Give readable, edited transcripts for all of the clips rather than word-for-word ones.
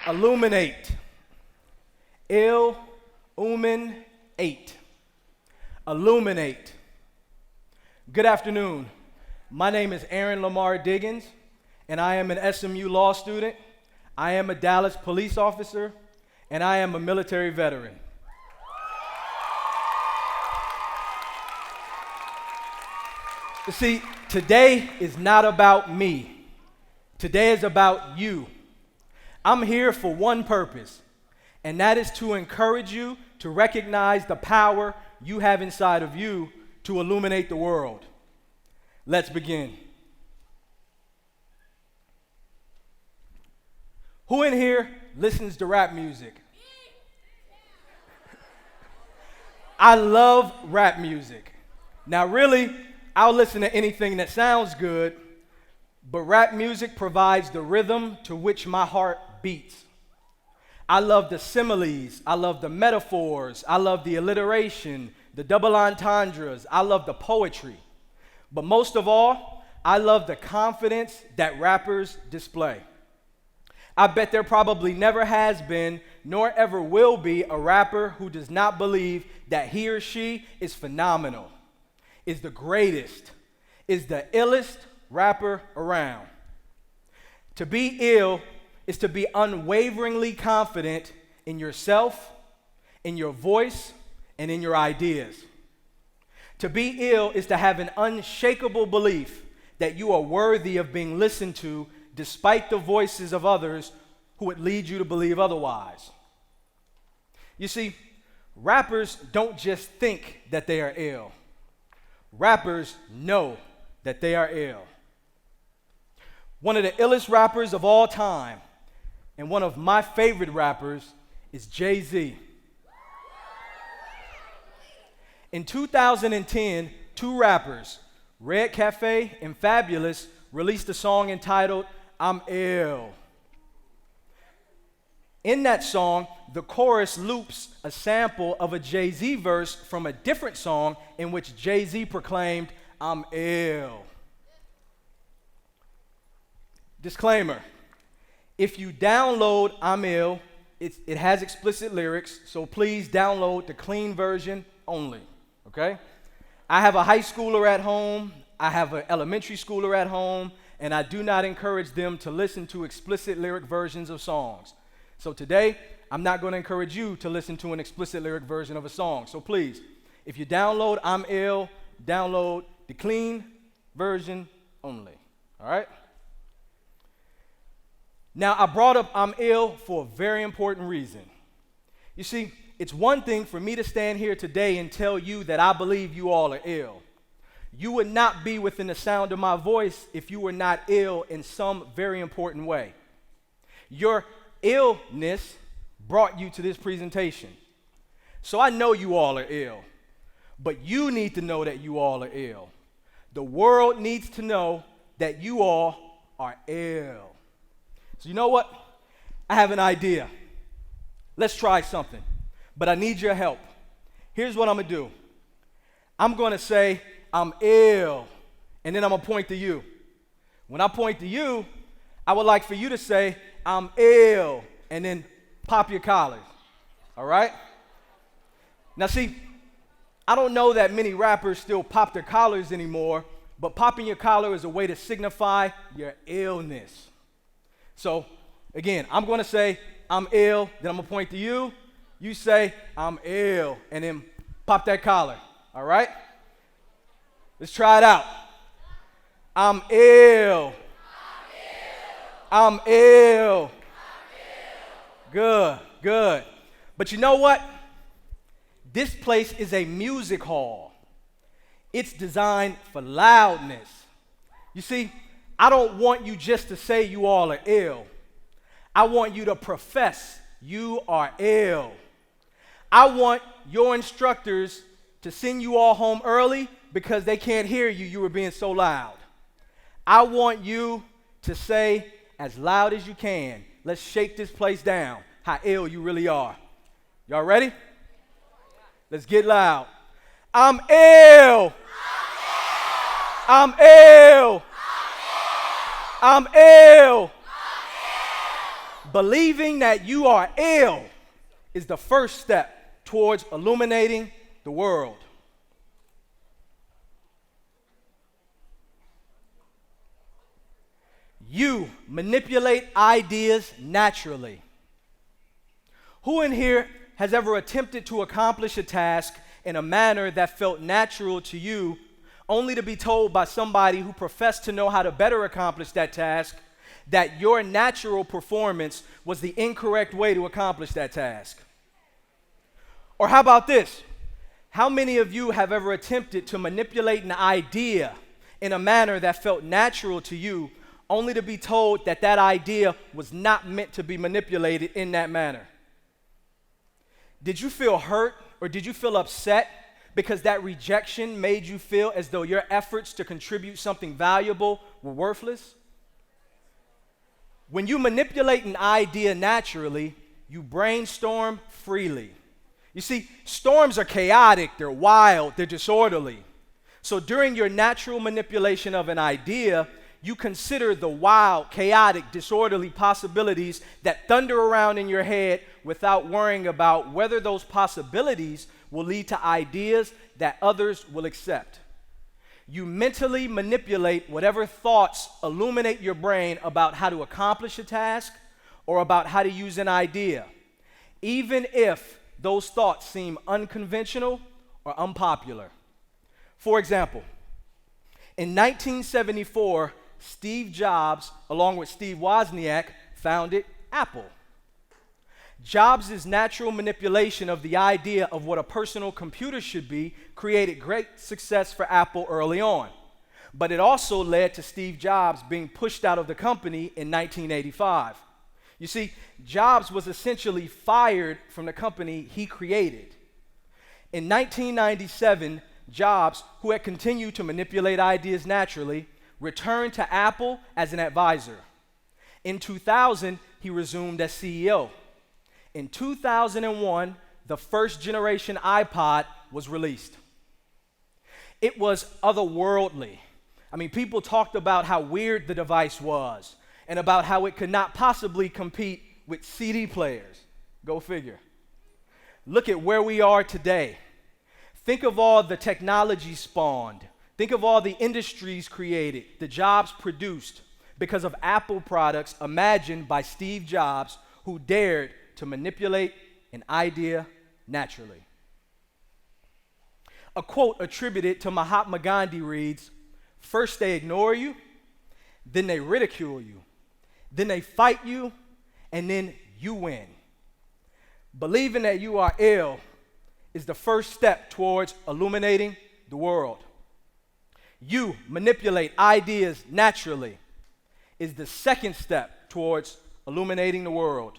Illuminate. ILL.u-min-AT. Illuminate. Good afternoon. My name is Aaron Lamar Diggins, and I am an SMU law student. I am a Dallas police officer, and I am a military veteran. You see, today is not about me. Today is about you. I'm here for one purpose, and that is to encourage you to recognize the power you have inside of you to illuminate the world. Let's begin. Who in here listens to rap music? I love rap music. Now really, I'll listen to anything that sounds good, but rap music provides the rhythm to which my heart beats. I love the similes, I love the metaphors, I love the alliteration, the double entendres, I love the poetry. But most of all, I love the confidence that rappers display. I bet there probably never has been, nor ever will be, a rapper who does not believe that he or she is phenomenal, is the greatest, is the illest rapper around. To be ill is to be unwaveringly confident in yourself, in your voice, and in your ideas. To be ill is to have an unshakable belief that you are worthy of being listened to despite the voices of others who would lead you to believe otherwise. You see, rappers don't just think that they are ill. Rappers know that they are ill. One of the illest rappers of all time, and one of my favorite rappers, is Jay-Z. In 2010, two rappers, Red Cafe and Fabulous, released a song entitled I'm Ill. In that song, the chorus loops a sample of a Jay-Z verse from a different song in which Jay-Z proclaimed, I'm ill. Disclaimer, if you download I'm Ill, it has explicit lyrics, so please download the clean version only, okay? I have a high schooler at home, I have an elementary schooler at home, and I do not encourage them to listen to explicit lyric versions of songs. So today, I'm not going to encourage you to listen to an explicit lyric version of a song. So please, if you download I'm Ill, download the clean version only, all right? Now, I brought up I'm ill for a very important reason. You see, it's one thing for me to stand here today and tell you that I believe you all are ill. You would not be within the sound of my voice if you were not ill in some very important way. Your illness brought you to this presentation. So I know you all are ill, but you need to know that you all are ill. The world needs to know that you all are ill. So you know what? I have an idea. Let's try something, but I need your help. Here's what I'm gonna do. I'm gonna say, I'm ill, and then I'm gonna point to you. When I point to you, I would like for you to say, I'm ill, and then pop your collars, all right? Now see, I don't know that many rappers still pop their collars anymore, but popping your collar is a way to signify your illness. So, again, I'm going to say, I'm ill, then I'm going to point to you. You say, I'm ill, and then pop that collar, all right? Let's try it out. I'm ill. I'm ill. Good, good. But you know what? This place is a music hall. It's designed for loudness. You see, I don't want you just to say you all are ill. I want you to profess you are ill. I want your instructors to send you all home early because they can't hear you. You were being so loud. I want you to say as loud as you can, let's shake this place down, how ill you really are. Y'all ready? Let's get loud. I'm ill. I'm ill. I'm ill. Believing that you are ill is the first step towards illuminating the world. You manipulate ideas naturally. Who in here has ever attempted to accomplish a task in a manner that felt natural to you, only to be told by somebody who professed to know how to better accomplish that task that your natural performance was the incorrect way to accomplish that task? Or how about this? How many of you have ever attempted to manipulate an idea in a manner that felt natural to you, only to be told that that idea was not meant to be manipulated in that manner? Did you feel hurt or did you feel upset because that rejection made you feel as though your efforts to contribute something valuable were worthless? When you manipulate an idea naturally, you brainstorm freely. You see, storms are chaotic, they're wild, they're disorderly. So during your natural manipulation of an idea, you consider the wild, chaotic, disorderly possibilities that thunder around in your head without worrying about whether those possibilities will lead to ideas that others will accept. You mentally manipulate whatever thoughts illuminate your brain about how to accomplish a task or about how to use an idea, even if those thoughts seem unconventional or unpopular. For example, in 1974, Steve Jobs, along with Steve Wozniak, founded Apple. Jobs' natural manipulation of the idea of what a personal computer should be created great success for Apple early on. But it also led to Steve Jobs being pushed out of the company in 1985. You see, Jobs was essentially fired from the company he created. In 1997, Jobs, who had continued to manipulate ideas naturally, returned to Apple as an advisor. In 2000, he resumed as CEO. In 2001, the first generation iPod was released. It was otherworldly. I mean, people talked about how weird the device was and about how it could not possibly compete with CD players. Go figure. Look at where we are today. Think of all the technology spawned. Think of all the industries created, the jobs produced because of Apple products imagined by Steve Jobs, who dared to manipulate an idea naturally. A quote attributed to Mahatma Gandhi reads, "First they ignore you, then they ridicule you, then they fight you, and then you win." Believing that you are ill is the first step towards illuminating the world. You manipulate ideas naturally is the second step towards illuminating the world.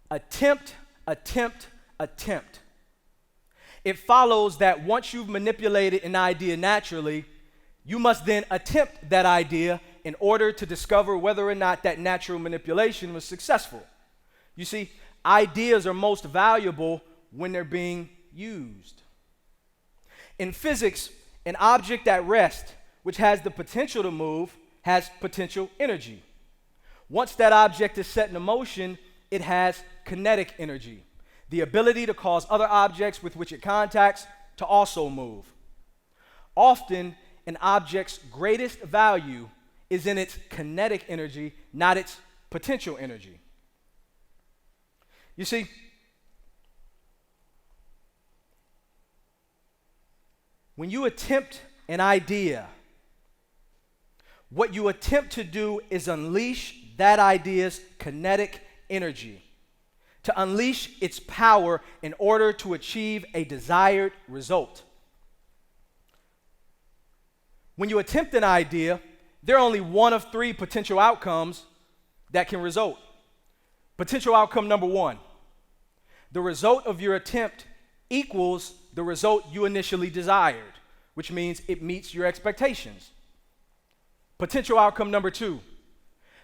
Attempt, attempt, attempt. It follows that once you've manipulated an idea naturally, you must then attempt that idea in order to discover whether or not that natural manipulation was successful. You see, ideas are most valuable when they're being used. In physics, an object at rest, which has the potential to move, has potential energy. Once that object is set in motion, it has kinetic energy, the ability to cause other objects with which it contacts to also move. Often, an object's greatest value is in its kinetic energy, not its potential energy. You see, when you attempt an idea, what you attempt to do is unleash that idea's kinetic energy, to unleash its power in order to achieve a desired result. When you attempt an idea, there are only one of three potential outcomes that can result. Potential outcome number one: the result of your attempt equals the result you initially desired, which means it meets your expectations. Potential outcome number two: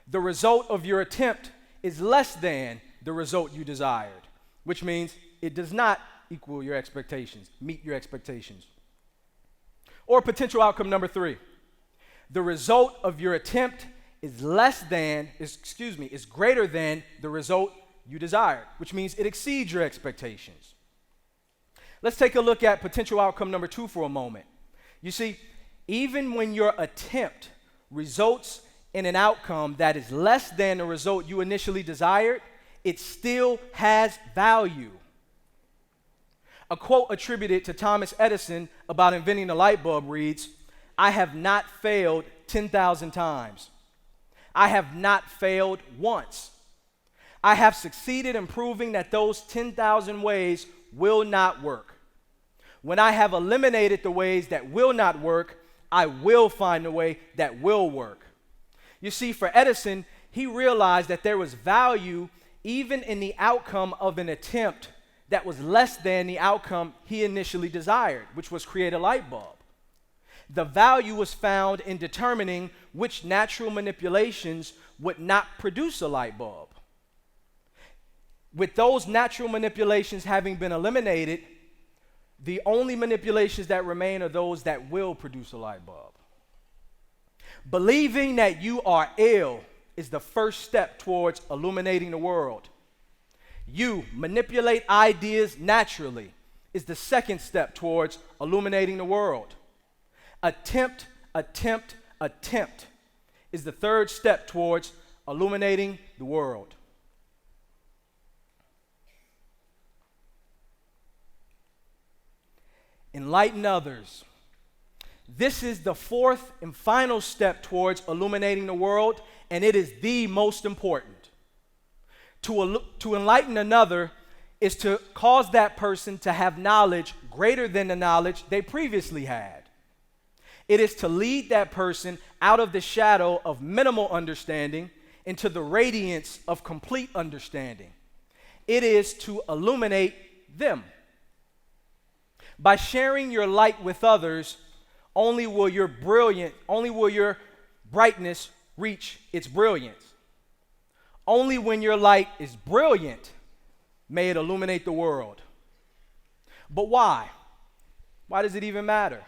the result of your attempt is less than the result you desired, which means it does not equal your expectations, meet your expectations. Or potential outcome number three: The result of your attempt is greater than the result you desired, which means it exceeds your expectations. Let's take a look at potential outcome number 2 for a moment. You see, even when your attempt results in an outcome that is less than the result you initially desired, it still has value. A quote attributed to Thomas Edison about inventing the light bulb reads, "I have not failed 10,000 times. I have not failed once. I have succeeded in proving that those 10,000 ways will not work. When I have eliminated the ways that will not work, I will find a way that will work." You see, for Edison, he realized that there was value even in the outcome of an attempt that was less than the outcome he initially desired, which was create a light bulb. The value was found in determining which natural manipulations would not produce a light bulb. With those natural manipulations having been eliminated, the only manipulations that remain are those that will produce a light bulb. Believing that you are ill is the first step towards illuminating the world. You manipulate ideas naturally is the second step towards illuminating the world. Attempt is the third step towards illuminating the world. Enlighten others. This is the fourth and final step towards illuminating the world, and it is the most important. To enlighten another is to cause that person to have knowledge greater than the knowledge they previously had. It is to lead that person out of the shadow of minimal understanding into the radiance of complete understanding. It is to illuminate them. By sharing your light with others, only will your brightness reach its brilliance. Only when your light is brilliant may it illuminate the world. But why? Why does it even matter?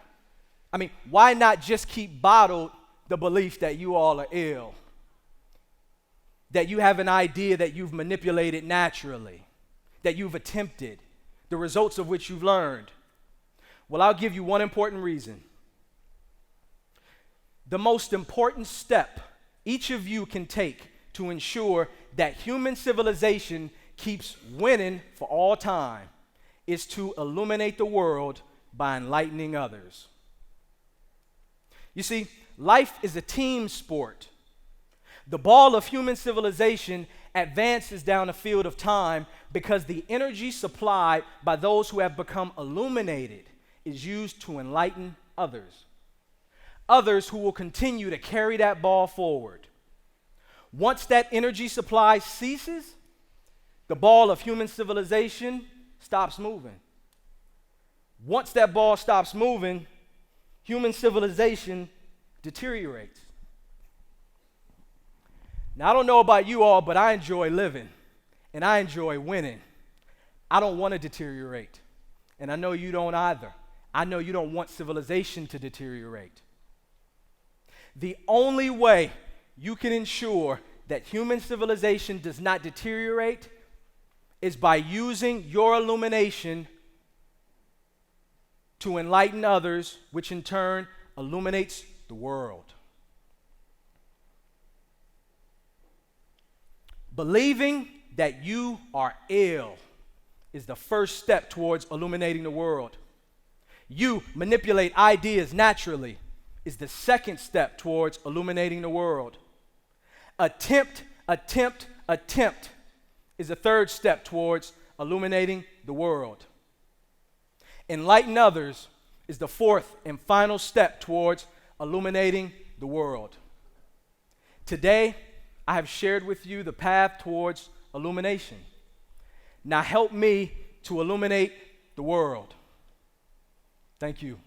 I mean, why not just keep bottled the belief that you all are ill? That you have an idea that you've manipulated naturally, that you've attempted, the results of which you've learned? Well, I'll give you one important reason. The most important step each of you can take to ensure that human civilization keeps winning for all time is to illuminate the world by enlightening others. You see, life is a team sport. The ball of human civilization advances down the field of time because the energy supplied by those who have become illuminated is used to enlighten others. Others who will continue to carry that ball forward. Once that energy supply ceases, the ball of human civilization stops moving. Once that ball stops moving, human civilization deteriorates. Now, I don't know about you all, but I enjoy living and I enjoy winning. I don't want to deteriorate, and I know you don't either. I know you don't want civilization to deteriorate. The only way you can ensure that human civilization does not deteriorate is by using your illumination to enlighten others, which in turn illuminates the world. Believing that you are ill is the first step towards illuminating the world. You manipulate ideas naturally is the second step towards illuminating the world. Attempt is the third step towards illuminating the world. Enlighten others is the fourth and final step towards illuminating the world. Today, I have shared with you the path towards illumination. Now help me to illuminate the world. Thank you.